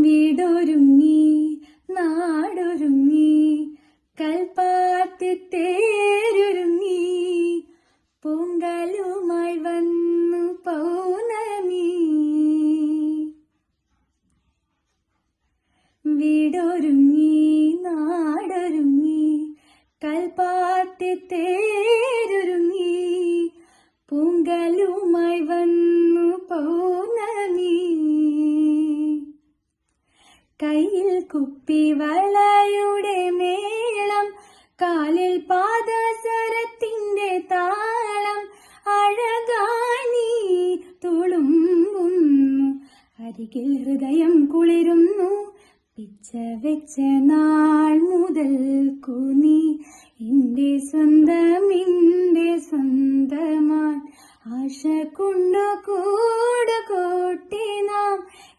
വീടൊരുങ്ങി നാടൊരുങ്ങി കൽപ്പാത്തി തേരൊരുങ്ങി പൊങ്കലുമായി വന്നു പൗർണമി. വീടൊരുങ്ങി നാടൊരുങ്ങി കൽപ്പാത്തി തേരൊരുങ്ങി പൊങ്കലുമായി വന്നു പൗർണമി. കയ്യിൽ കുപ്പിവളയുടെ മേളം, കാലിൽ പാദസരത്തിന്റെ താളം, അഴകാണി തുളുമ്പുന്നു, അരികിൽ ഹൃദയം കുളിരുന്നു. പിച്ച വെച്ച നാൾ മുതൽക്കു നീ എന്റെ സ്വന്തമാൻ. ആശ കൊണ്ടു കൂട് കൂട്ടി നാം